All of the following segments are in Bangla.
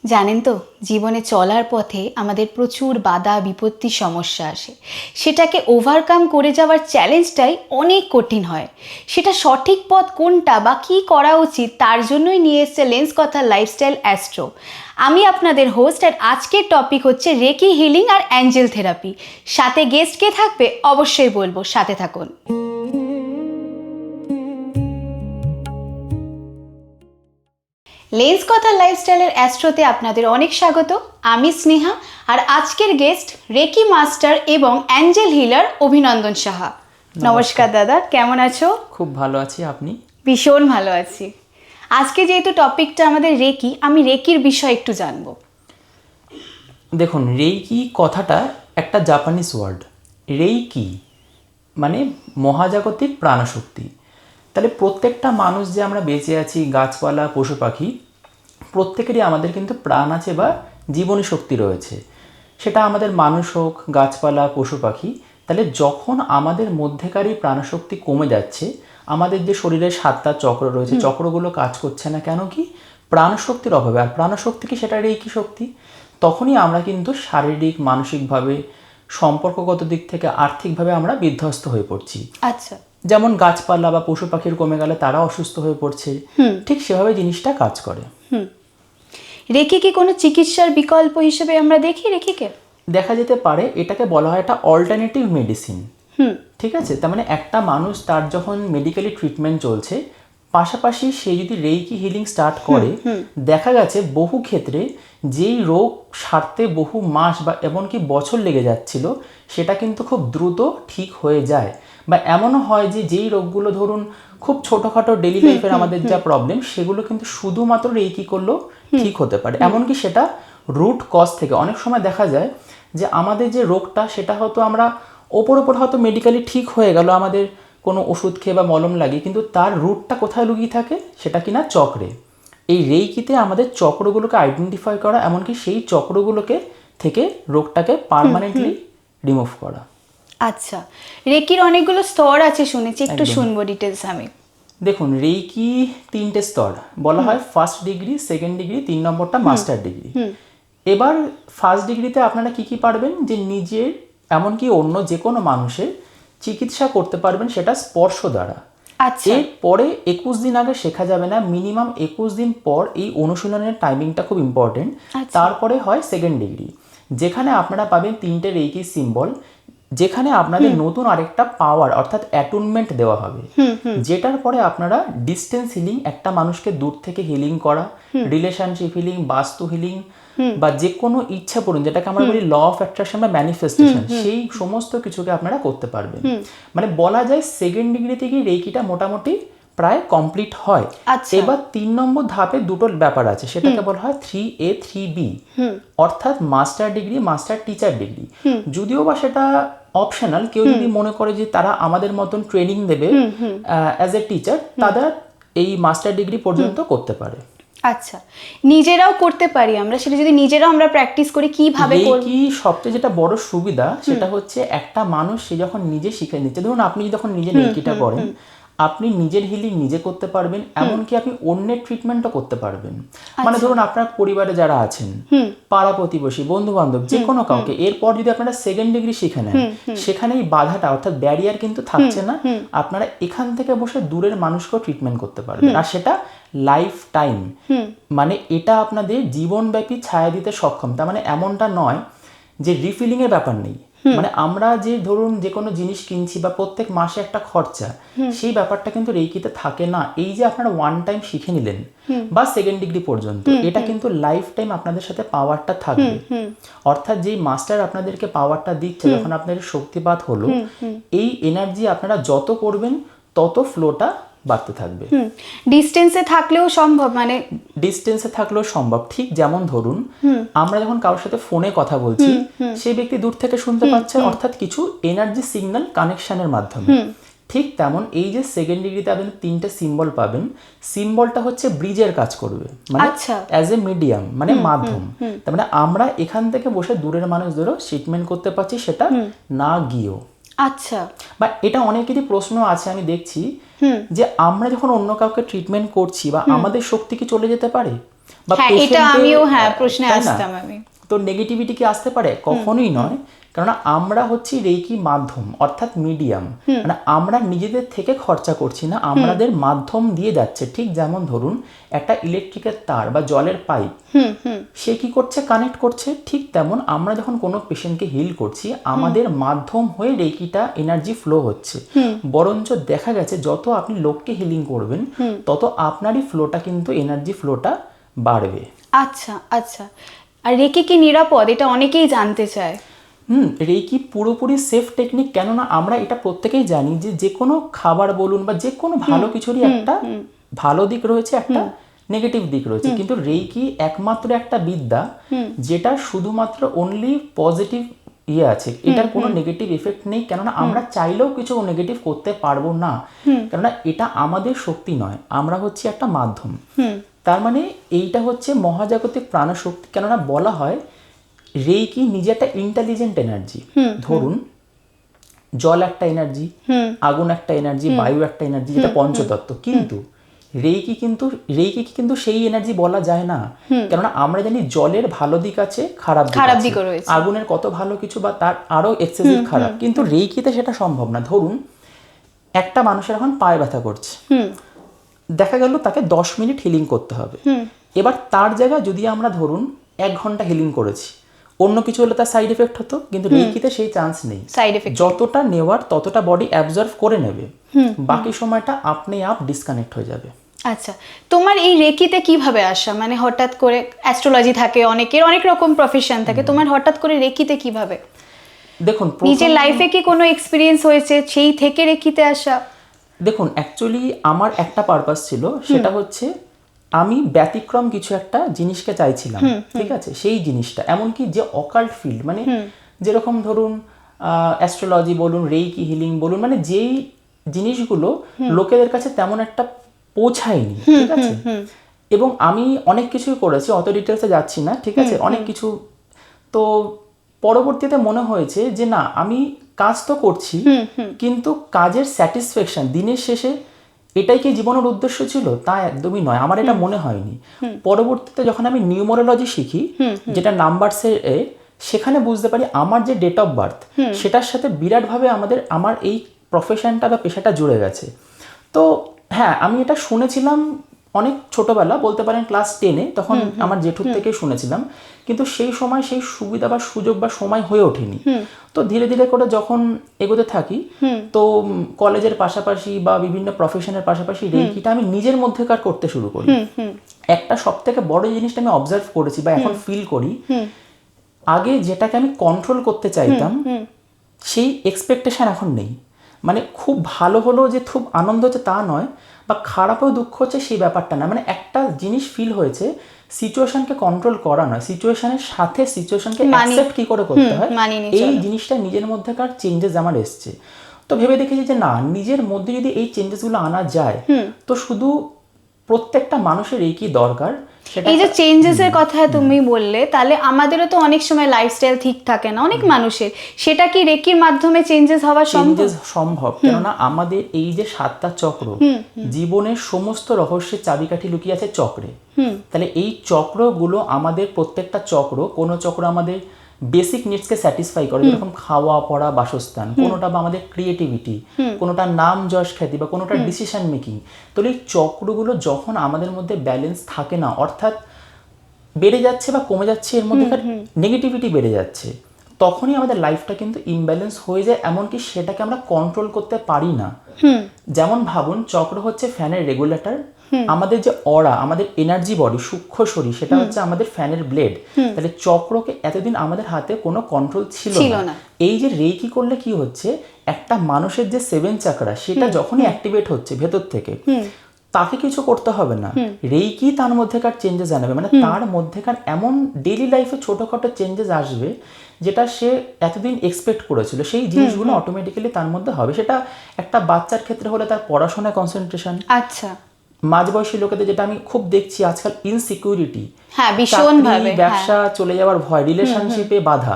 জানেন তো, জীবনে চলার পথে আমাদের প্রচুর বাধা বিপত্তির সমস্যা আসে। সেটাকে ওভারকাম করে যাওয়ার চ্যালেঞ্জটাই অনেক কঠিন হয়। সেটা সঠিক পথ কোনটা বা কী করা উচিত, তার জন্যই নিয়ে এসছে লেন্স কথা লাইফস্টাইল অ্যাস্ট্রো। আমি আপনাদের হোস্ট, আর আজকের টপিক হচ্ছে রেকি হিলিং আর অ্যাঞ্জেল থেরাপি। সাথে গেস্ট কে থাকবে অবশ্যই বলবো, সাথে থাকুন। লেন্স কথা লাইফস্টাইলের অ্যাস্ট্রোতে আপনাদের অনেক স্বাগত। আমি স্নেহা, আর আজকের গেস্ট রেকি মাস্টার এবং অ্যাঞ্জেল হিলার অভিনন্দন সাহা। নমস্কার দাদা, কেমন আছো? খুব ভালো আছি, আপনি? ভীষণ ভালো আছি। আজকে যেহেতু টপিকটা আমাদের রেকি, আমি রেকির বিষয় একটু জানবো। দেখুন, রেইকি কথাটা একটা জাপানিজ ওয়ার্ড। রেইকি মানে মহাজাগতিক প্রাণশক্তি। তাহলে প্রত্যেকটা মানুষ যে আমরা বেঁচে আছি, গাছপালা, পশু পাখি, প্রত্যেকেরই আমাদের কিন্তু প্রাণ আছে বা জীবনী শক্তি রয়েছে। সেটা আমাদের মানুষ হোক, গাছপালা, পশু পাখি। তাহলে যখন আমাদের মধ্যেকারই প্রাণশক্তি কমে যাচ্ছে, আমাদের যে শরীরের 7টা চক্র রয়েছে, চক্রগুলো কাজ করছে না, কেন কি? প্রাণশক্তির অভাবে। আর প্রাণশক্তি কি? সেটা রেইকি শক্তি। তখনই আমরা কিন্তু শারীরিক, মানসিকভাবে, সম্পর্কগত দিক থেকে, আর্থিকভাবে আমরা বিধ্বস্ত হয়ে পড়ছি। আচ্ছা। যেমন গাছপালা বা পশু পাখির কমে গেলে তারা অসুস্থ হয়ে পড়ছে, ঠিক সেভাবে জিনিসটা কাজ করে। রেকি কি কোনো চিকিৎসার বিকল্প হিসেবে আমরা দেখি রেকিকে? দেখা যেতে পারে, এটাকে বলা হয় একটা অল্টারনেটিভ মেডিসিন। ঠিক আছে, তার মানে একটা মানুষ, তার যখন মেডিকেলি ট্রিটমেন্ট চলছে, পাশাপাশি সে যদি রেইকি হিলিং স্টার্ট করে, দেখা গেছে বহু ক্ষেত্রে যেই রোগ সারতে বহু মাস বা এমনকি বছর লেগে যাচ্ছিল, সেটা কিন্তু খুব দ্রুত ঠিক হয়ে যায়। বা এমনও হয় যে যেই রোগগুলো ধরুন খুব ছোটোখাটো ডেইলি লাইফের আমাদের যা প্রবলেম, সেগুলো কিন্তু শুধুমাত্র রেইকি করলেও ঠিক হতে পারে। এমনকি সেটা রুট কজ থেকে অনেক সময় দেখা যায় যে আমাদের যে রোগটা, সেটা হয়তো আমরা ওপর হয়তো মেডিকেলি ঠিক হয়ে গেল, আমাদের কোনো ওষুধ খেয়ে বা মলম লাগিয়ে, কিন্তু তার রুটটা কোথায় লুকিয়ে থাকে? সেটা কিনা চক্রে। এই রেইকিতে আমাদের চক্রগুলোকে আইডেন্টিফাই করা, এমনকি সেই চক্রগুলোকে থেকে রোগটাকে পার্মানেন্টলি রিমুভ করা। আচ্ছা, রেকির অনেকগুলো স্তর আছে শুনেছি, একটু শুনবো ডিটেলস আমি। দেখুন, রেইকি 3টে স্তর বলা হয়। ফার্স্ট ডিগ্রি, সেকেন্ড ডিগ্রি, 3 নম্বরটা মাস্টার ডিগ্রি। এবার ফার্স্ট ডিগ্রিতে আপনারা কি কি পারবেন? যে নিজের, এমনকি অন্য যে কোনো মানুষের চিকিৎসা করতে পারবেন, সেটা স্পর্শ দ্বারা। আচ্ছা। এরপরে 21 দিন আগে শেখা যাবে না, মিনিমাম 21 দিন পর এই অনুশীলনের টাইমিংটা খুব ইম্পর্টেন্ট। তারপরে হয় সেকেন্ড ডিগ্রি, যেখানে আপনারা পাবেন 3টে রেইকি সিম্বল, যেখানে আপনাদের নতুন আরেকটা পাওয়ার অর্থাৎ অ্যাটুনমেন্ট দেওয়া হবে, যেটার পরে আপনারা ডিস্টেন্স হিলিং, একটা মানুষকে দূর থেকে হিলিং করা, রিলেশনশিপ হিলিং, বাস্তু হিলিং, বা যে কোনো ইচ্ছা পূরণ, যেটাকে আমরা বলি ল অফ অ্যাট্রাকশন বা ম্যানিফেস্টেশন, সেই সমস্ত কিছুকে আপনারা করতে পারবেন। মানে বলা যায় সেকেন্ড ডিগ্রি থেকে রেইকিটা মোটামুটি প্রায় কমপ্লিট হয়। এবার 3 নম্বর ধাপে দুটো ব্যাপার আছে, সেটাকে বলা হয় 3A 3B, অর্থাৎ master degree, master teacher degree. যদিও বা সেটা অপশনাল, কেউ যদি মনে করে যে তারা আমাদের মতন ট্রেনিং দেবে অ্যাজ এ টিচার, তারা এই মাস্টার ডিগ্রি পর্যন্ত করতে পারে। আচ্ছা, নিজেরাও করতে পারি আমরা? সেটা যদি নিজেরাও আমরা প্র্যাকটিস করি, কিভাবে করব? কি সবচেয়ে যেটা বড় সুবিধা, সেটা হচ্ছে একটা মানুষ সে যখন নিজে শিখে নিচ্ছে, ধরুন আপনি যখন নিজে রেইকিটা করেন, আপনি নিজের হিলিং নিজে করতে পারবেন, এমনকি আপনি অন্যের ট্রিটমেন্টও করতে পারবেন। মানে ধরুন আপনার পরিবারে যারা আছেন, পাড়া প্রতিবেশী, বন্ধু বান্ধব, যে কোনো কাউকে, এরপর যদি আপনারা সেকেন্ড ডিগ্রি শিখে নেন, সেখানে এই বাধাটা অর্থাৎ ব্যারিয়ার কিন্তু থাকছে না। আপনারা এখান থেকে বসে দূরের মানুষকেও ট্রিটমেন্ট করতে পারবেন, আর সেটা লাইফ টাইম। মানে এটা আপনাদের জীবনব্যাপী ছায়া দিতে সক্ষম। তার মানে এমনটা নয় যে রিফিলিং এর ব্যাপার নেই। মানে আমরা যে ধরুন যে কোনো জিনিস কিনছি বা প্রত্যেক মাসে একটা খরচা, সেই ব্যাপারটা কিন্তু রেইকিতে থাকে না। এই যে আপনারা ওয়ান টাইম শিখে নিলেন বা সেকেন্ড ডিগ্রি পর্যন্ত, এটা কিন্তু লাইফ টাইম আপনাদের সাথে পাওয়ারটা থাকবে। অর্থাৎ যেই মাস্টার আপনাদেরকে পাওয়ারটা দিচ্ছে, যখন আপনাদের শক্তিপাত হলো, এই এনার্জি আপনারা যত করবেন তত ফ্লোটা বাড়তে থাকবে। ডিস্টেন্সে থাকলেও সম্ভব? মানে ডিস্টেন্সে থাকলেও সম্ভব। ঠিক যেমন ধরুন আমরা যখন কারোর সাথে ফোনে কথা বলছি, সেই ব্যক্তি দূর থেকে শুনতে পাচ্ছে, অর্থাৎ কিছু এনার্জি সিগন্যাল কানেকশনের মাধ্যমে। ঠিক তেমন এই যে সেকেন্ড ডিগ্রিতে আপনি 3টে সিম্বল পাবেন, সিম্বলটা হচ্ছে ব্রিজের কাজ করবে, মানে অ্যাজ এ মিডিয়াম, মানে মাধ্যম। তার মানে আমরা এখান থেকে বসে দূরের মানুষদেরও ট্রিটমেন্ট করতে পারছি, সেটা না গিয়েও। আচ্ছা। বা এটা অনেকেরই প্রশ্ন আছে, আমি দেখছি যে আমরা যখন অন্য কাউকে ট্রিটমেন্ট করছি, বা আমাদের শক্তি কি চলে যেতে পারে? বা হ্যাঁ, এটা patient-এর, আমিও প্রশ্নে তাই না? আসতাম আমি। তো নেগেটিভিটি কি আসতে পারে? কখনোই নয়, কেননা আমরা হচ্ছি রেকি মাধ্যম অর্থাৎ মিডিয়াম, মানে আমরা নিজেদের থেকে খরচা করছি না, আমাদের মাধ্যম দিয়ে যাচ্ছে। ঠিক যেমন ধরুন একটা ইলেকট্রিকের তার বা জলের পাইপ, সে কি করছে, কানেক্ট করছে। ঠিক তেমন আমরা যখন কোনো পেশেন্টকে হিল করছি, আমাদের মাধ্যম হয়ে রেকিটা এনার্জি ফ্লো হচ্ছে। বরঞ্চ দেখা গেছে যত আপনি লোককে হিলিং করবেন তত আপনারই ফ্লোটা কিন্তু এনার্জি ফ্লোটা বাড়বে। আচ্ছা আচ্ছা, আর রেকি কি নিরাপদ, এটা অনেকেই জানতে চায়। রেকি পুরোপুরি সেফ টেকনিক, কেননা আমরা এটা প্রত্যেকেই জানি যে যে কোনো খাবার বলুন বা যে কোনো ভালো কিছুরই একটা ভালো দিক রয়েছে, একটা নেগেটিভ দিক রয়েছে, কিন্তু রেকি একমাত্র একটা বিদ্যা যেটা শুধুমাত্র অনলি পজিটিভ আছে, এটার কোনো নেগেটিভ এফেক্ট নেই। কেননা আমরা চাইলেও কিছু নেগেটিভ করতে পারবো না, কেননা এটা আমাদের শক্তি নয়, আমরা হচ্ছে একটা মাধ্যম। তার মানে এইটা হচ্ছে মহাজাগতিক প্রাণশক্তি। কেননা বলা হয় রেকি নিজে একটা ইন্টেলিজেন্ট এনার্জি। ধরুন জল একটা এনার্জি, আগুন একটা এনার্জি, বায়ু একটা এনার্জি, যেটা পঞ্চতত্ত্ব, কিন্তু রেকি কিন্তু সেই এনার্জি বলা যায় না। কেননা আমরা জানি জলের ভালো দিক আছে, খারাপ দিক আছে, আগুনের কত ভালো কিছু বা তার আরো এক্সেসিভ খারাপ, কিন্তু রেকিতে সেটা সম্ভব না। ধরুন একটা মানুষের এখন পায়ে ব্যথা করছে, দেখা গেল তাকে 10 মিনিট হিলিং করতে হবে। এবার তার জায়গায় যদি আমরা ধরুন 1 ঘন্টা হিলিং করেছি, অন্য কিছু হলে তার সাইড এফেক্ট হতো, কিন্তু রেকিতে সেই চান্স নেই। যতটা নেওয়ার ততটা বডি অ্যাবজর্ভ করে নেবে, বাকি সময়টা আপনি আপ ডিসকানেক্ট হয়ে যাবে। আচ্ছা, তোমার এই রেকিতে কিভাবে আসা, মানে হঠাৎ করে অ্যাস্ট্রোলজি থাকে, অনেকের অনেক রকম প্রফেশন থাকে, তোমার হঠাৎ করে রেকিতে কিভাবে? দেখুন নিজের লাইফে কি কোনো এক্সপিরিয়েন্স হয়েছে সেই থেকে রেকিতে আসা? দেখুন অ্যাকচুয়ালি আমার একটা পারপাস ছিল, সেটা হচ্ছে আমি ব্যতিক্রম কিছু একটা জিনিসকে চাইছিলাম, ঠিক আছে? সেই জিনিসটা এমনকি যে অকাল্ট ফিল্ড, মানে যেরকম ধরুন অ্যাস্ট্রোলজি বলুন, রেকি হিলিং বলুন, মানে যেই জিনিসগুলো লোকেদের কাছে তেমন একটা পৌঁছায়নি, ঠিক আছে? এবং আমি অনেক কিছুই করেছি, অত ডিটেলসে যাচ্ছি না, ঠিক আছে? অনেক কিছু। তো পরবর্তীতে মনে হয়েছে যে না, আমি কাজ তো করছি, কিন্তু কাজের স্যাটিসফ্যাকশন দিনের শেষে এটাই কি জীবনের উদ্দেশ্য ছিল, তা একদমই নয়, আমার এটা মনে হয়নি। পরবর্তীতে যখন আমি নিউমোরোলজি শিখি, যেটা নাম্বারসের সেখানে বুঝতে পারি আমার যে ডেট অফ বার্থ, সেটার সাথে বিরাটভাবে আমার এই প্রফেশনটা বা পেশাটা জুড়ে গেছে। তো হ্যাঁ, আমি এটা শুনেছিলাম অনেক ছোটবেলা, বলতে পারেন ক্লাস 10-এ, তখন আমার জেঠুর থেকে শুনেছিলাম, কিন্তু সেই সময় সেই সুবিধা বা সুযোগ বা সময় হয়ে ওঠেনি। তো ধীরে ধীরে করে যখন এগোতে থাকি, তো কলেজের পাশাপাশি বা বিভিন্ন প্রফেশনের পাশাপাশি রেকিটা আমি নিজের মধ্যেকার করতে শুরু করি। একটা সব থেকে বড় জিনিসটা আমি অবজার্ভ করেছি বা এখন ফিল করি, আগে যেটাকে আমি কন্ট্রোল করতে চাইতাম সেই এক্সপেকটেশন এখন নেই। মানে খুব ভালো হলো যে খুব আনন্দ হচ্ছে তা নয়, বা খারাপও দুঃখ হচ্ছে সেই ব্যাপারটা না। মানে একটা জিনিস ফিল হয়েছে, সিচুয়েশনকে কন্ট্রোল করা নয়, সিচুয়েশনের সাথে সিচুয়েশনকে অ্যাকসেপ্ট কি করে করতে হয়, এই জিনিসটা নিজের মধ্যেকার চেঞ্জেস আমার এসছে। তো ভেবে দেখেছি যে না, নিজের মধ্যে যদি এই চেঞ্জেসগুলো আনা যায়, তো শুধু প্রত্যেকটা মানুষের এই কি দরকার, এই যে চেঞ্জেসের কথা তুমি বললে, তাহলে আমাদেরও তো অনেক সময় লাইফস্টাইল ঠিক থাকে না অনেক মানুষের, সেটা কি রেকির মাধ্যমে চেঞ্জেস হওয়া সম্ভব? কেননা আমাদের এই যে 7টা চক্র, জীবনের সমস্ত রহস্যের চাবিকাঠি লুকিয়ে আছে চক্রে। তাহলে এই চক্রগুলো আমাদের প্রত্যেকটা চক্র, কোনো চক্র আমাদের বেসিক নিডসকে স্যাটিসফাই করে, যেরকম খাওয়া পড়া বাসস্থান, কোনোটা বা আমাদের ক্রিয়েটিভিটি, কোনোটা নাম যশ খ্যাতি, বা কোনোটা ডিসিশন মেকিং। তাহলে এই চক্রগুলো যখন আমাদের মধ্যে ব্যালেন্স থাকে না, অর্থাৎ বেড়ে যাচ্ছে বা কমে যাচ্ছে, এর মধ্যে নেগেটিভিটি বেড়ে যাচ্ছে, তখনই আমাদের লাইফটা কিন্তু ইমব্যালেন্স হয়ে যায়, এমনকি সেটাকে আমরা কন্ট্রোল করতে পারি না। যেমন ভাবুন, চক্র হচ্ছে ফ্যানের রেগুলেটর, আমাদের যে অরা, আমাদের এনার্জি বডি, সূক্ষ্ম শরীর, সেটা হচ্ছে আমাদের ফ্যানের ব্লেড। তাহলে চক্রকে এতদিন আমাদের হাতে কোনো কন্ট্রোল ছিল না। এই যে রেকি করলে কি হচ্ছে, একটা মানুষের যে 7 চাকরা, সেটা যখনই অ্যাক্টিভেট হচ্ছে ভেতর থেকে, তাকে কিছু করতে হবে না, রেকি তার মধ্যেকার চেঞ্জেস আনবে। মানে তার মধ্যেকার এমন ডেইলি লাইফে ছোটখাটো চেঞ্জেস আসবে, যেটা সে এতদিন এক্সপেক্ট করেছিল, সেই জিনিসগুলো অটোমেটিক্যালি তার মধ্যে হবে। সেটা একটা বাচ্চার ক্ষেত্রে হলে তার পড়াশোনায় কনসেন্ট্রেশন, আচ্ছা, মাঝবয়সী লোকেদের যেটা আমি খুব দেখছি আজকাল, ইনসিকিউরিটি, ভীষণভাবে ব্যবসা চলে যাওয়ার ভয়, রিলেশনশিপে বাধা,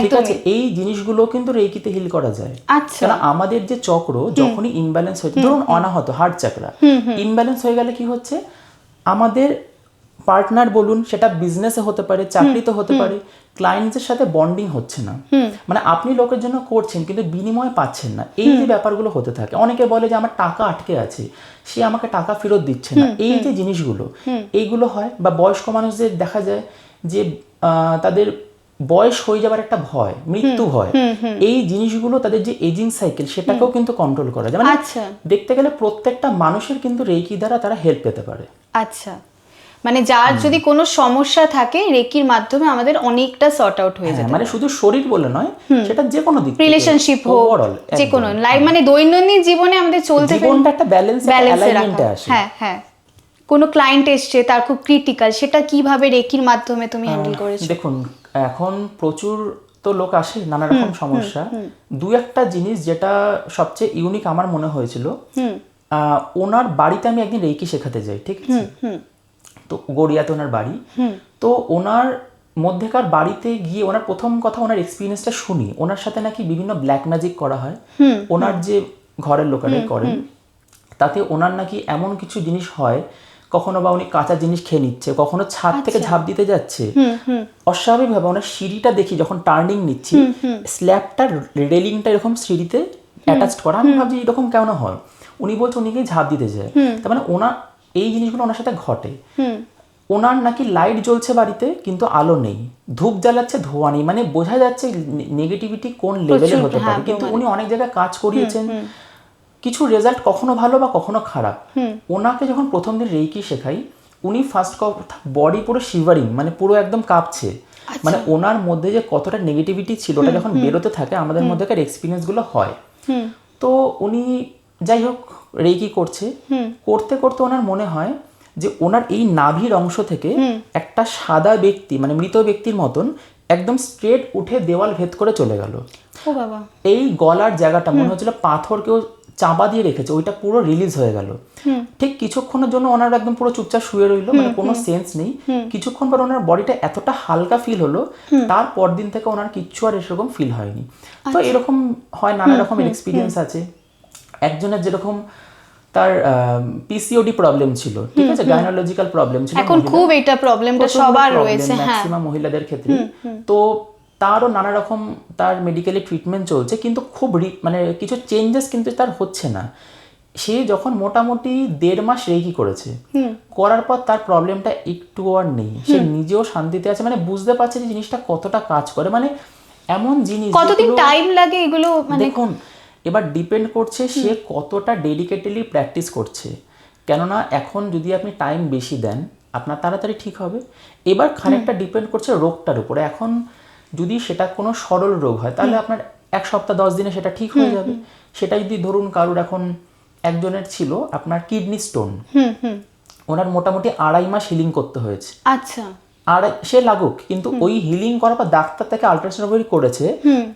ঠিক আছে? এই জিনিসগুলো কিন্তু রেকিতে হিল করা যায়। কারণ আমাদের যে চক্র যখনই ইমব্যালেন্স হচ্ছে, ধরুন অনাহত হার্ট চাকরা ইমব্যালেন্স হয়ে গেলে কি হচ্ছে, আমাদের পার্টনার বলুন, সেটা বিজনেসে হতে পারে, চাকরিতে হতে পারে, ক্লায়েন্টসের সাথে বন্ডিং হচ্ছে না, মানে আপনি লোকের জন্য করছেন কিন্তু বিনিময় পাচ্ছেন না, এই যে ব্যাপারগুলো হতে থাকে। অনেকে বলে যে আমার টাকা আটকে আছে, সে আমাকে টাকা ফেরত দিচ্ছে না, এই যে জিনিসগুলো এইগুলো হয়। বা বয়স্ক মানুষদের দেখা যায় যে তাদের বয়স হয়ে যাবার একটা ভয়, মৃত্যু ভয়, এই জিনিসগুলো তাদের যে এজিং সাইকেল সেটাকেও কিন্তু কন্ট্রোল করা যায়। মানে আচ্ছা, দেখতে গেলে প্রত্যেকটা মানুষের কিন্তু রেকি দ্বারা তারা হেল্প পেতে পারে। আচ্ছা, মানে যার যদি কোনো সমস্যা থাকে রেকির মাধ্যমে আমাদের অনেকটা সর্ট আউট হয়ে যেতে মানে শুধু শরীর বলে নয়, সেটা যে কোনো দিক থেকে, রিলেশনশিপ হোক, ওভারঅল যে কোনো লাইফ, মানে দৈনন্দিন জীবনে আমাদের চলতে জীবনটা একটা ব্যালেন্সে রাখা। আসে। হ্যাঁ, হ্যাঁ। কোনো ক্লায়েন্ট এসছে, তার খুব ক্রিটিক্যাল, সেটা কিভাবে রেকির মাধ্যমে তুমি হ্যান্ডেল করেছো? দেখুন, এখন প্রচুর তো লোক আসে, নানা রকম সমস্যা। দু একটা জিনিস যেটা সবচেয়ে ইউনিক আমার মনে হয়েছিল, ওনার বাড়িতে আমি একদিন রেকি শেখাতে যাই, ঠিক আছে? তো গড়িয়াতে ওনার বাড়ি। তো ওনার মধ্যেকার বাড়িতে গিয়ে ওনার প্রথম কথা, ওনার এক্সপিরিয়েন্সটা শুনি, ওনার সাথে নাকি বিভিন্ন ব্ল্যাক ম্যাজিক করা হয়, ওনার যে ঘরের লোকেরাই করেন, তাতে ওনার নাকি এমন কিছু জিনিস হয়, কখনো বা উনি কাঁচা জিনিস খেয়ে নিচ্ছে, কখনো ছাদ থেকে ঝাঁপ দিতে যাচ্ছে, অস্বাভাবিকভাবে ওনার সিঁড়িটা দেখি যখন টার্নিং নিচ্ছি, স্ল্যাবটার রেলিংটা এরকম সিঁড়িতে অ্যাটাচড করা, আমি ভাবছি এরকম কেন হয়, উনি বলছে উনি গিয়ে ঝাঁপ দিতে যায়। তার মানে ওনার এই জিনিসগুলো ওনার সাথে ঘটে। ওনার নাকি লাইট জ্বলছে বাড়িতে কিন্তু আলো নেই, ধূপ জ্বালাচ্ছে ধোঁয়া নেই, মানে বোঝা যাচ্ছে নেগেটিভিটি কোন লেভেলের হতে পারে। কিন্তু উনি অনেক জায়গায় কাজ করিয়েছেন, কিছু রেজাল্ট কখনো ভালো বা কখনো খারাপ। ওনাকে যখন প্রথম দিন রেকি শেখাই, উনি ফার্স্ট বডি পুরো শিভারিং, মানে পুরো একদম কাঁপছে, মানে ওনার মধ্যে যে কতটা নেগেটিভিটি ছিল ওটা যখন বেরোতে থাকে, আমাদের মধ্যেকার এক্সপিরিয়েন্সগুলো হয়। তো উনি যাই হোক রেকি করছে, করতে করতে ওনার মনে হয় যে ওনার এই নাভির অংশ থেকে একটা সাদা ব্যক্তি, মানে মৃত ব্যক্তির মতন একদম স্ট্রেট উঠে দেওয়াল ভেদ করে চলে গেল। ও বাবা! এই গলার জায়গাটা মনে হচ্ছিল পাথর কেউ চাপা দিয়ে রেখেছে, ওইটা পুরো রিলিজ হয়ে গেল। ঠিক কিছুক্ষণের জন্য ওনার একদম পুরো চুপচাপ শুয়ে রইলো, মানে কোনো সেন্স নেই। কিছুক্ষণ পর ওনার বডিটা এতটা হালকা ফিল হলো, তারপর দিন থেকে ওনার কিচ্ছু আর এরকম ফিল হয়নি। তো এরকম হয়, নানা রকমের এক্সপিরিয়েন্স আছে। একজনের যেরকম তার পিসিওডি প্রবলেম ছিল, ঠিক আছে, গাইনোলজিক্যাল প্রবলেম ছিল, এখন খুব এটা প্রবলেমটা সবার রয়েছে, হ্যাঁ, ম্যাক্সিমাম মহিলাদের ক্ষেত্রে। তো তারও নানা রকম তার মেডিকেলি ট্রিটমেন্ট চলছে, কিন্তু খুব মানে কিছু চেঞ্জেস কিন্তু তার হচ্ছে না। সে যখন মোটামুটি 1.5 মাস রেকি করেছে, করার পর তার প্রবলেমটা একটু আর নেই, সে নিজেও শান্তিতে আছে, মানে বুঝতে পারছে যে জিনিসটা কতটা কাজ করে। মানে এমন জিনিস, কতদিন টাইম লাগে এগুলো, মানে দেখুন এবার ডিপেন্ড করছে সে কতটা ডেডিকেটেডলি প্র্যাকটিস করছে। কেননা এখন যদি আপনি টাইম বেশি দেন, আপনার তাড়াতাড়ি ঠিক হবে। এবার খানিকটা ডিপেন্ড করছে রোগটার উপরে। এখন যদি সেটা কোনো সরল রোগ হয়, তাহলে আপনার 1 সপ্তাহ 10 দিনে সেটা ঠিক হয়ে যাবে। সেটা যদি ধরুন কারুর, এখন একজনের ছিল আপনার কিডনি স্টোন, ওনার মোটামুটি 2.5 মাস হিলিং করতে হয়েছে। আচ্ছা, আর সে লাগুক, কিন্তু ওই হিলিং করার পর ডাক্তার তাকে আল্ট্রাসোনোগ্রাফি করেছে,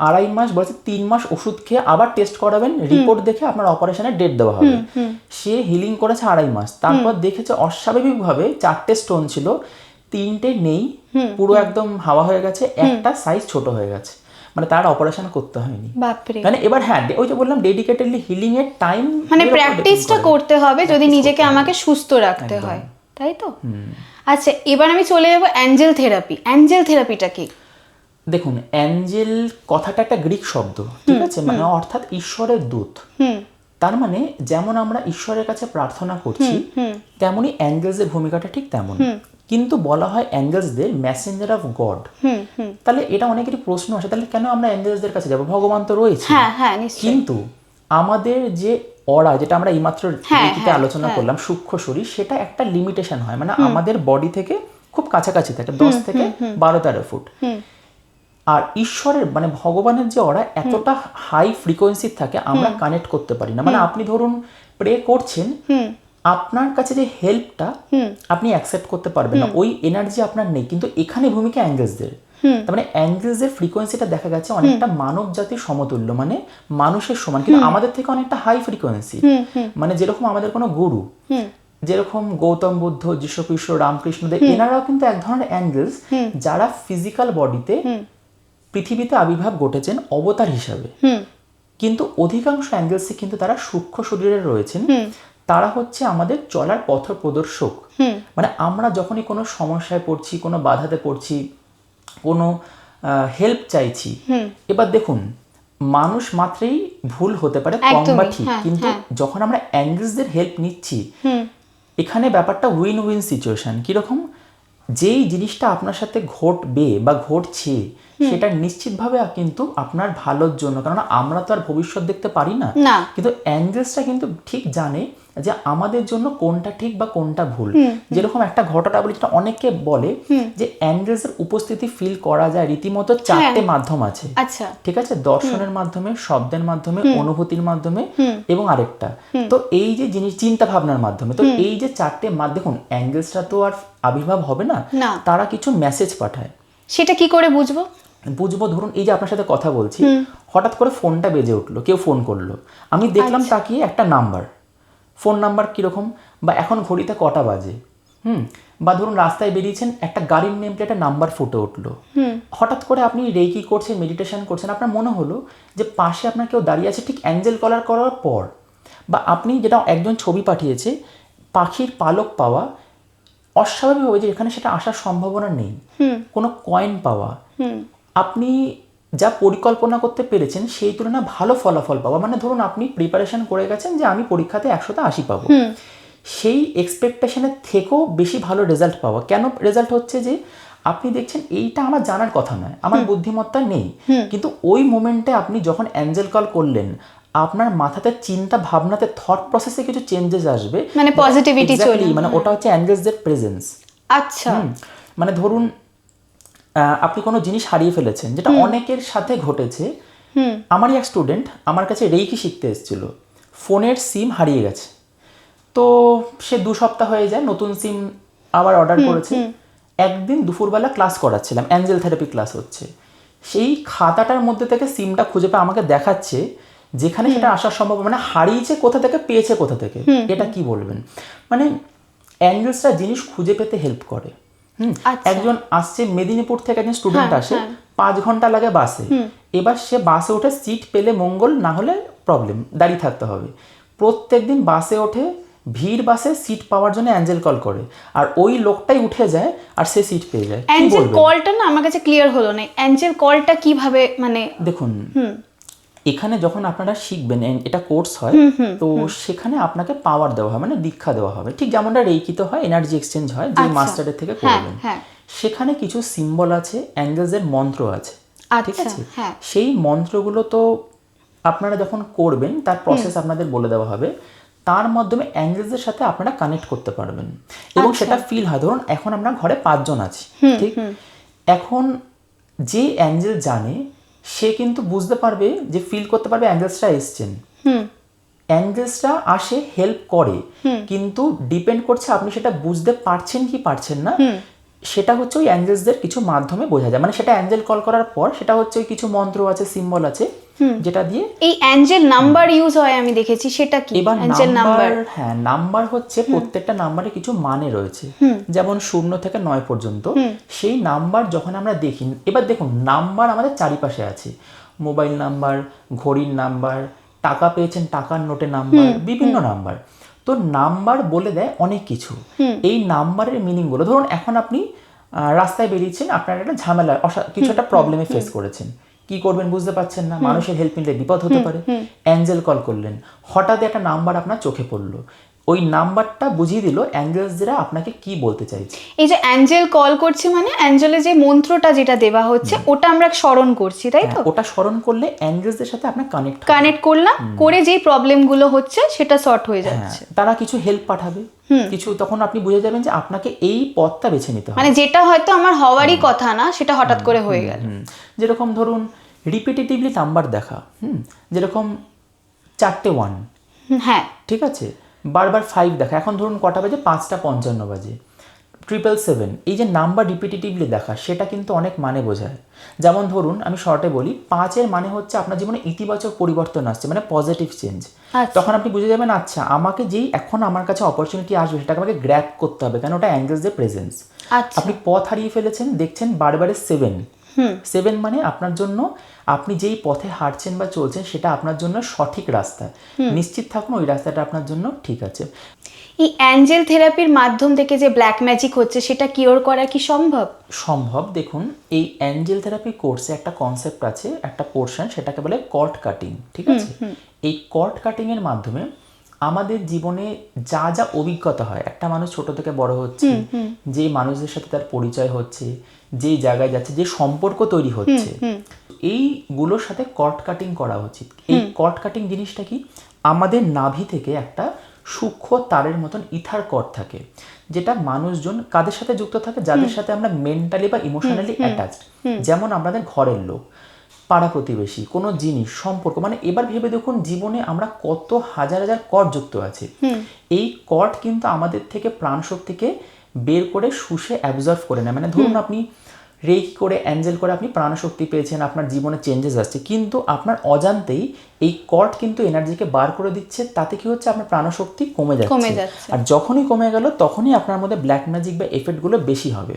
2.5 মাস বলেছে, 3 মাস ওষুধ খেয়ে আবার টেস্ট করাবেন, রিপোর্ট দেখে আপনার অপারেশনের ডেট দেওয়া হবে। সে হিলিং করেছে 2.5 মাস, তারপর দেখেছে অস্বাভাবিকভাবে 4টে স্টোন ছিল, 3টে নেই, পুরো একদম হাওয়া হয়ে গেছে, একটা সাইজ ছোট হয়ে গেছে, মানে তার অপারেশন করতে হয়নি। বাপরে! মানে এবার হ্যাঁ, ওই যে বললাম ডেডিকেটেডলি হিলিং এর টাইম, মানে প্র্যাকটিসটা করতে হবে যদি নিজেকে আমাকে সুস্থ রাখতে হয়, তাই তো? আচ্ছা, এবার আমি চলে যাবো অ্যাঞ্জেল থেরাপি। অ্যাঞ্জেল থেরাপিটা কি? দেখুন, অ্যাঞ্জেল কথাটা একটা গ্রিক শব্দ, ঠিক আছে, মানে অর্থাৎ ঈশ্বরের দূত। তার মানে যেমন আমরা ঈশ্বরের কাছে প্রার্থনা করছি, তেমনি অ্যাঞ্জেলসের ভূমিকাটা ঠিক তেমন। কিন্তু বলা হয় অ্যাঞ্জেলসদের মেসেঞ্জার অফ গড। তাহলে এটা অনেকেরই প্রশ্ন আসে, তাহলে কেন আমরা অ্যাঞ্জেলসদের কাছে যাব? ভগবান তো রয়েছে। হ্যাঁ, হ্যাঁ, নিশ্চয়ই। কিন্তু আমাদের যে অরা, যেটা আমরা এইমাত্র আলোচনা করলাম, সূক্ষ্ম শরীর, সেটা একটা লিমিটেশন হয়, মানে আমাদের বডি থেকে খুব কাছাকাছি থাকে, 10 থেকে 12-13 ফুট। আর ঈশ্বরের, মানে ভগবানের যে অরা এতটা হাই ফ্রিকোয়েন্সি থাকে, আমরা কানেক্ট করতে পারি না। মানে আপনি ধরুন প্রে করছেন, আপনার কাছে যে হেল্পটা আপনি অ্যাকসেপ্ট করতে পারবেন না, ওই এনার্জি আপনার নেই। কিন্তু এখানে ভূমিকা অ্যাঞ্জেলসদের। তার মানে অ্যাঞ্জেলসের ফ্রিকোয়েন্সিটা দেখা গেছে অনেকটা মানব জাতির সমতুল্য, মানে মানুষের সমান, কিন্তু আমাদের থেকে অনেকটা হাই ফ্রিকোয়েন্সি। মানে যেরকম আমাদের কোনো গুরু, যেরকম গৌতম বুদ্ধ, যীশু খ্রিস্ট, রামকৃষ্ণদেব, এনারাও কিন্তু এক ধরনের অ্যাঞ্জেলস, যারা ফিজিক্যাল বডিতে পৃথিবীতে আবির্ভাব ঘটেছেন অবতার হিসাবে। কিন্তু অধিকাংশ অ্যাঞ্জেলসে কিন্তু তারা সূক্ষ্ম শরীরে রয়েছেন, তারা হচ্ছে আমাদের চলার পথ প্রদর্শক। মানে আমরা যখনই কোনো সমস্যায় পড়ছি, কোনো বাধাতে পড়ছি, কোনো হেল্প চাইছি, এবার দেখুন মানুষ মাত্রই ভুল হতে পারে, কম বা ঠিক, কিন্তু যখন আমরা অ্যাঞ্জেলসদের হেল্প নিচ্ছি, এখানে ব্যাপারটা উইন উইন সিচুয়েশন। কিরকম, যেই জিনিসটা আপনার সাথে ঘটবে বা ঘটছে সেটা নিশ্চিতভাবে কিন্তু আপনার ভালোর জন্য, কারণ আমরা তো আর ভবিষ্যৎ দেখতে পারি না, কিন্তু অ্যাঞ্জেলসটা কিন্তু ঠিক জানে যে আমাদের জন্য কোনটা ঠিক বা কোনটা ভুল। যেরকম একটা ঘটনা বলি, যেটা অনেকে বলে যে অ্যাঞ্জেলসের উপস্থিতি ফিল করা যায় রীতিমতো 4টে মাধ্যম আছে। ঠিক আছে, দর্শনের মাধ্যমে, শব্দের মাধ্যমে, অনুভূতির মাধ্যমে এবং আরেকটা তো এই যে জিনিস চিন্তা ভাবনার মাধ্যমে। তো এই যে 4টে মাধ্যম, দেখুন অ্যাঞ্জেলসরা তো আর আবির্ভাব হবে না, তারা কিছু মেসেজ পাঠায়। সেটা কি করে বুঝবো? ধরুন এই যে আপনার সাথে কথা বলছি, হঠাৎ করে ফোনটা বেজে উঠলো, কেউ ফোন করলো, আমি দেখলাম তাকিয়ে একটা নাম্বার, ফোন নাম্বার কিরকম, বা এখন ঘড়িতে কটা বাজে, বা ধরুন রাস্তায় বেরিয়েছেন, একটা গাড়ির নেম প্লেটে নাম্বার ফুটে উঠলো, হঠাৎ করে আপনি রেকি করছেন, মেডিটেশন করছেন, আপনার মনে হলো যে পাশে আপনার কেউ দাঁড়িয়ে আছে ঠিক অ্যাঞ্জেল কলার করার পর, বা আপনি যেটা একজন ছবি পাঠিয়েছে পাখির পালক পাওয়া, অস্বাভাবিকভাবে যে এখানে সেটা আসার সম্ভাবনা নেই, কোনো কয়েন পাওয়া, আপনি যা পরিকল্পনা করতে পেরেছেন সেই তুলনায় ভালো ফলাফল পাওয়া, মানে ধরুন আপনি প্রিপারেশন করে গেছেন যে আমি পরীক্ষাতে 100তে 80 পাবো, সেই এক্সপেকটেশনের থেকেও বেশি ভালো রেজাল্ট পাওয়া। কেন রেজাল্ট হচ্ছে যে আপনি দেখছেন এইটা আমার জানার কথা নয়, আমার বুদ্ধিমত্তা নেই, কিন্তু ওই মোমেন্টে আপনি যখন অ্যাঞ্জেল কল করলেন, আপনার মাথাতে চিন্তা ভাবনাতে থট প্রসেসে কিছু চেঞ্জেস আসবে, মানে পজিটিভিটি চলে, মানে ওটা হচ্ছে অ্যাঞ্জেলসদের প্রেজেন্স। আচ্ছা, মানে ধরুন আপনি কোনো জিনিস হারিয়ে ফেলেছেন, যেটা অনেকের সাথে ঘটেছে। আমারই এক স্টুডেন্ট আমার কাছে রেইকি শিখতে এসেছিল, ফোনের সিম হারিয়ে গেছে, তো সে 2 সপ্তাহ হয়ে যায়, নতুন সিম আবার অর্ডার করেছে। একদিন দুপুরবেলা ক্লাস করাচ্ছিলাম, অ্যাঞ্জেল থেরাপি ক্লাস হচ্ছে, সেই খাতাটার মধ্যে থেকে সিমটা খুঁজে পেয়ে আমাকে দেখাচ্ছে, যেখানে সেটা আসার সম্ভব, মানে হারিয়েছে কোথা থেকে, পেয়েছে কোথা থেকে। এটা কি বলবেন, মানে অ্যাঞ্জেলসরা জিনিস খুঁজে পেতে হেল্প করে। একজন আসছে মেদিনীপুর থেকে, একজন স্টুডেন্ট আসে, 5 ঘন্টা লাগে বাসে, এবার সে বাসে ওঠে, সিট পেলে মঙ্গল, না হলে প্রবলেম, দাঁড়িয়ে থাকতে হবে। প্রত্যেকদিন বাসে ওঠে, ভিড় বাসে সিট পাওয়ার জন্য অ্যাঞ্জেল কল করে, আর ওই লোকটাই উঠে যায় আর সে সিট পেয়ে যায়। অ্যাঞ্জেল কলটা না আমার কাছে ক্লিয়ার হলো না, অ্যাঞ্জেল কলটা কিভাবে, মানে দেখুন এখানে যখন আপনারা শিখবেন, এটা কোর্স হয়, তো সেখানে আপনাকে পাওয়ার দেওয়া হয়, মানে দীক্ষা দেওয়া হবে, ঠিক যেমনটা রেইকিতে হয়, এনার্জি এক্সচেঞ্জ হয়, যে মাস্টারের থেকে করবেন। সেখানে কিছু সিম্বল আছে, অ্যাঞ্জেলসের মন্ত্র আছে, ঠিক আছে, সেই মন্ত্রগুলো তো আপনারা যখন করবেন তার প্রসেস আপনাদের বলে দেওয়া হবে, তার মাধ্যমে অ্যাঞ্জেলসদের সাথে আপনারা কানেক্ট করতে পারবেন এবং সেটা ফিল হয়। ধরুন এখন আমরা ঘরে 5 জন আছি, ঠিক, এখন যে অ্যাঞ্জেল জানে সে কিন্তু বুঝতে পারবে, যে ফিল করতে পারবে অ্যাঞ্জেলসরা এসছেন। অ্যাঞ্জেলসরা আসে, হেল্প করে, কিন্তু ডিপেন্ড করছে আপনি সেটা বুঝতে পারছেন কি পারছেন না, সেটা হচ্ছে ওই অ্যাঞ্জেলসদের কিছু মাধ্যমে বোঝা যায়। মানে সেটা অ্যাঞ্জেল কল করার পর সেটা হচ্ছে ওই কিছু মন্ত্র আছে, সিম্বল আছে, যেটা দিয়ে এই অ্যাঞ্জেল নাম্বার ইউজ হয়, আমি দেখেছি। সেটা কি এবার নাম্বার? হ্যাঁ, নাম্বার হচ্ছে প্রত্যেকটা নাম্বারে কিছু মানে রয়েছে, যেমন 0 থেকে 9 পর্যন্ত। সেই নাম্বার যখন আমরা দেখি, এবার দেখুন নাম্বার আমাদের চারিপাশে আছে, মোবাইল নাম্বার, ঘড়ির নাম্বার, টাকা পেয়েছেন টাকার নোটের নাম্বার, বিভিন্ন নাম্বার। তো নাম্বার বলে দেয় অনেক কিছু। এই নাম্বারের মিনিং গুলো, ধরুন এখন আপনি রাস্তায় বেরিয়েছেন, আপনার একটা ঝামেলা, কিছু একটা প্রবলেমে ফেস করেছেন, কি করবেন বুঝতে পারছেন না, মানুষের হেল্প নিলে বিপদ হতে পারে, অ্যাঞ্জেল কল করলেন, হঠাৎ একটা নাম্বার আপনার চোখে পড়লো, ওই নাম্বারটা বুঝিয়ে দিল অ্যাঞ্জেলসরা আপনাকে কি বলতে চাইছে। এই যে অ্যাঞ্জেল কল করছে, মানে অ্যাঞ্জেলের যে মন্ত্রটা যেটা দেওয়া হচ্ছে ওটা আমরা স্মরণ করছি, তাই তো? ওটা স্মরণ করলে অ্যাঞ্জেলসদের সাথে আপনার কানেক্ট করলাম, করে যেই প্রবলেমগুলো হচ্ছে সেটা সর্ট হয়ে যাচ্ছে। তারা কিছু হেল্প পাঠাবে, কিছু, তখন আপনি বুঝে যাবেন যে আপনাকে এই পথটা বেছে নিতে হবে, মানে যেটা হয়তো আমার হওয়ারই কথা না, সেটা হঠাৎ করে হয়ে গেল। যেরকম ধরুন রিপিটেটিভলি নাম্বার দেখা, যেরকম 4টে 1, হ্যাঁ, ঠিক আছে, বারবার 5 দেখা, এখন ধরুন কটা বাজে, 5টা 55 বাজে, 777, এই যে নাম্বার রিপিটেটিভলি দেখা, সেটা কিন্তু অনেক মানে বোঝায়। যেমন ধরুন আমি শর্টে বলি, 5-এর মানে হচ্ছে আপনার জীবনে ইতিবাচক পরিবর্তন আসছে, মানে পজিটিভ চেঞ্জ। তখন আপনি বুঝে যাবেন, আচ্ছা আমাকে যেই এখন আমার কাছে অপরচুনিটি আসবে সেটাকে আমাকে গ্র্যাব করতে হবে, কেন ওটা অ্যাঞ্জেলসদের প্রেজেন্স। আপনি পথ হারিয়ে ফেলেছেন, দেখছেন বারবারে 7, 7 মানে আপনার জন্য, আপনি যেই পথে হাঁটছেন বা চলছেন সেটা আপনার জন্য সঠিক রাস্তা, নিশ্চিত থাকুন ওই রাস্তাটা আপনার জন্য ঠিক আছে। এই অ্যাঞ্জেল থেরাপির মাধ্যম থেকে যে ব্ল্যাক ম্যাজিক হচ্ছে সেটা কিওর করা কি সম্ভব? সম্ভব। দেখুন, এই অ্যাঞ্জেল থেরাপি কোর্সে একটা কনসেপ্ট আছে, একটা পোর্শন, সেটাকে বলে কর্ড কাটিং, ঠিক আছে? এই কর্ড কাটিং এর মাধ্যমে আমাদের জীবনে যা যা অভিজ্ঞতা হয়, একটা মানুষ ছোট থেকে বড় হচ্ছে, যে মানুষদের সাথে তার পরিচয় হচ্ছে, যে জায়গায় যাচ্ছে, যে সম্পর্ক তৈরি হচ্ছে, এইগুলোর সাথে কর্ড কাটিং করা উচিত। এই কর্ড কাটিং জিনিসটা কি, আমাদের নাভি থেকে একটা সূক্ষ্ম তারের মতন ইথার কর্ড থাকে, যেটা মানুষজন কাদের সাথে যুক্ত থাকে, যাদের সাথে আমরা মেন্টালি বা ইমোশনালি অ্যাটাচড, যেমন আমাদের ঘরের লোক, পাড়া প্রতিবেশী, কোনো জিনিস, সম্পর্ক। মানে এবার ভেবে দেখুন জীবনে আমরা কত হাজার হাজার কর্ড যুক্ত আছে। এই কর্ড কিন্তু আমাদের থেকে প্রাণশক্তিকে বের করে শুষে অ্যাবজর্ভ করে নেয়। মানে ধরুন আপনি রেকি করে, অ্যাঞ্জেল করে আপনি প্রাণশক্তি পেয়েছেন, আপনার জীবনে চেঞ্জেস আসছে, কিন্তু আপনার অজান্তেই এই কর্ড কিন্তু এনার্জিকে বার করে দিচ্ছে। তাতে কি হচ্ছে, আপনার প্রাণশক্তি কমে যাচ্ছে। আর যখনই কমে গেল তখনই আপনার মধ্যে ব্ল্যাক ম্যাজিক বা এফেক্টগুলো বেশি হবে।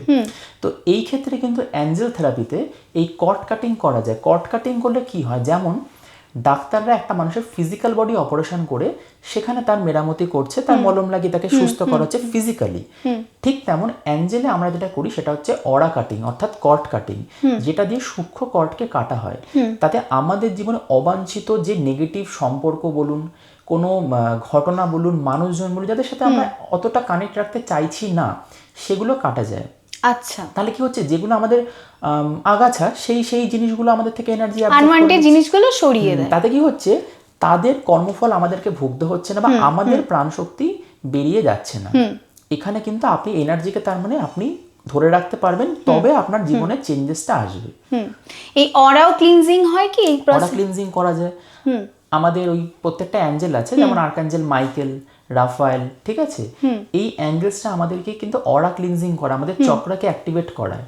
তো এই ক্ষেত্রে কিন্তু অ্যাঞ্জেল থেরাপিতে এই কর্ড কাটিং করা যায়। কর্ড কাটিং করলে কি হয়, যেমন ডাক্তাররা একটা মানুষের ফিজিক্যাল বডি অপারেশন করে সেখানে তার মেরামতি করছে, তার মলম লাগিয়ে তাকে সুস্থ করা হচ্ছে ফিজিক্যালি, ঠিক তেমন অ্যাঞ্জেলে আমরা যেটা করি সেটা হচ্ছে অরা কাটিং, অর্থাৎ কর্ড কাটিং, যেটা দিয়ে সূক্ষ্ম কর্ডকে কাটা হয়। তাতে আমাদের জীবনে অবাঞ্ছিত যে নেগেটিভ সম্পর্ক বলুন, কোনো ঘটনা বলুন, মানুষজন বলুন, যাদের সাথে আমরা অতটা কানেক্ট রাখতে চাইছি না, সেগুলো কাটা যায়। আচ্ছা, তাহলে কি হচ্ছে, যেগুলো আমাদের আগাছা, সেই জিনিসগুলো আমাদের থেকে এনার্জি আনওয়ান্টেড জিনিসগুলো সরিয়ে দেয়। তাতে কি হচ্ছে, তাদের কর্মফল আমাদেরকে ভুগতে হচ্ছে না, বা আমাদের প্রাণশক্তি বেরিয়ে যাচ্ছে না। এখানে কিন্তু আপনি এনার্জিকে তার মানে আপনি ধরে রাখতে পারবেন, তবে আপনার জীবনে চেঞ্জেসটা আসবে। এই অরাও ক্লিনজিং হয় কি? অরা ক্লিনজিং করা যায়। আমাদের ওই প্রত্যেকটা অ্যাঞ্জেল আছে, যেমন আর্কাঞ্জেল মাইকেল, রাফায়েল, ঠিক আছে? এই অ্যাঞ্জেলসটা আমাদেরকে কিন্তু অরা ক্লিনজিং করে, আমাদের চক্রকে অ্যাক্টিভেট করায়।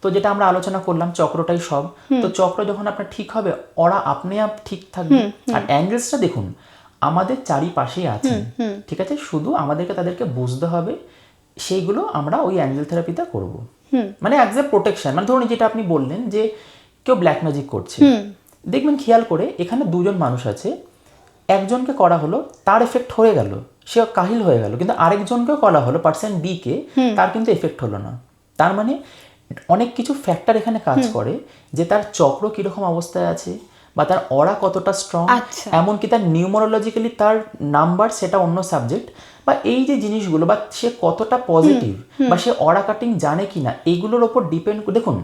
তো যেটা আমরা আলোচনা করলাম, চক্রটাই সব। তো চক্র যখন আপনার ঠিক হবে, অরা আপনি আপ ঠিক থাকবে। আর অ্যাঞ্জেলসটা দেখুন আমাদের চারিপাশেই আছে, ঠিক আছে? শুধু আমাদেরকে তাদেরকে বুঝতে হবে, সেইগুলো আমরা ওই অ্যাঞ্জেল থেরাপিতে করব। মানে অ্যাজ এ প্রোটেকশন। মানে ধরুন যেটা আপনি বললেন যে কেউ ব্ল্যাক ম্যাজিক করছে, দেখবেন খেয়াল করে এখানে দুজন মানুষ আছে, একজনকে করা হলো, তার এফেক্ট হয়ে গেল, সে কাহিল হয়ে গেল, কিন্তু আরেকজনকেও করা হলো, পার্সন বি কে, তার কিন্তু এফেক্ট হলো না। তার মানে অনেক কিছু ফ্যাক্টর এখানে কাজ করে, যে তার চক্র কিরকম অবস্থায় আছে, বা তার অরা কতটা স্ট্রং, এমনকি তার নিউমারোলজিক্যালি তার নাম্বার, সেটা অন্য সাবজেক্ট, বা এই যে জিনিসগুলো, বা সে কতটা পজিটিভ, বা সে অরা কাটিং জানে কিনা, এইগুলোর ওপর ডিপেন্ড। দেখুন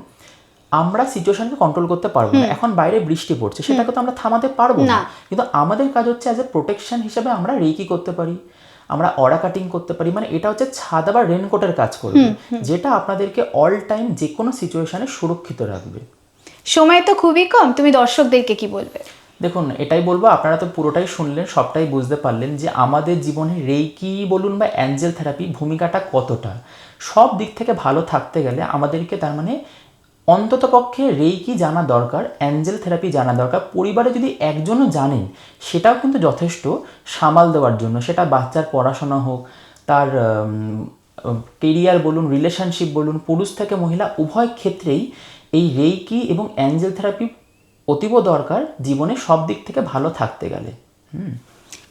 আমরা সিচুয়েশনকে কন্ট্রোল করতে পারবো না, এখন বাইরে বৃষ্টি পড়ছে, সেটাকে তো আমরা থামাতে পারবো না, কিন্তু আমাদের কাজ হচ্ছে অ্যাজ এ প্রোটেকশন হিসেবে আমরা রেকি করতে পারি, আমরা অরা কাটিং করতে পারি। মানে এটা হচ্ছে ছাদ বা রেনকোটের কাজ করবে, যেটা আপনাদেরকে অল টাইম যে কোনো সিচুয়েশনে সুরক্ষিত রাখবে। সময় তো খুবই কম, তুমি দর্শকদেরকে কি বলবে? দেখুন এটাই বলবো, আপনারা তো পুরোটাই শুনলেন, সবটাই বুঝতে পারলেন যে আমাদের জীবনে রেকি বলুন বা অ্যাঞ্জেল থেরাপি ভূমিকাটা কতটা। সব দিক থেকে ভালো থাকতে গেলে আমাদেরকে তার মানে অন্ততপক্ষে রেকি জানা দরকার, অ্যাঞ্জেল থেরাপি জানা দরকার। পরিবারে যদি একজনও জানেন সেটাও কিন্তু যথেষ্ট সামাল দেওয়ার জন্য, সেটা বাচ্চার পড়াশোনা হোক, তার কেরিয়ার বলুন, রিলেশনশিপ বলুন, পুরুষ থেকে মহিলা উভয় ক্ষেত্রেই এই রেকি এবং অ্যাঞ্জেল থেরাপি অতীব দরকার জীবনে সব দিক থেকে ভালো থাকতে গেলে।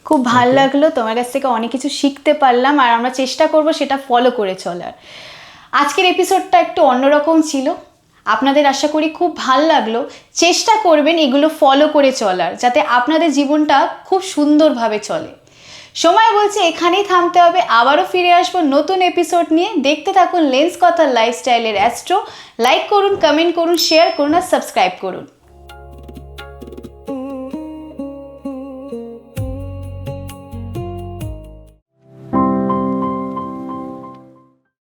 খুব ভালো লাগলো, তোমার কাছ থেকে অনেক কিছু শিখতে পারলাম, আর আমরা চেষ্টা করব সেটা ফলো করে চলার। আজকের এপিসোডটা একটু অন্যরকম ছিল, আপনাদের আশা করি খুব ভালো লাগলো। চেষ্টা করবেন এগুলো ফলো করে চলার, যাতে আপনাদের জীবনটা খুব সুন্দরভাবে চলে। সময় বলছে এখানেই থামতে হবে, আবারও ফিরে আসবো নতুন এপিসোড নিয়ে। দেখতে থাকুন লেন্স কথা লাইফস্টাইলের অ্যাস্ট্রো। লাইক করুন, কমেন্ট করুন, শেয়ার করুন আর সাবস্ক্রাইব করুন।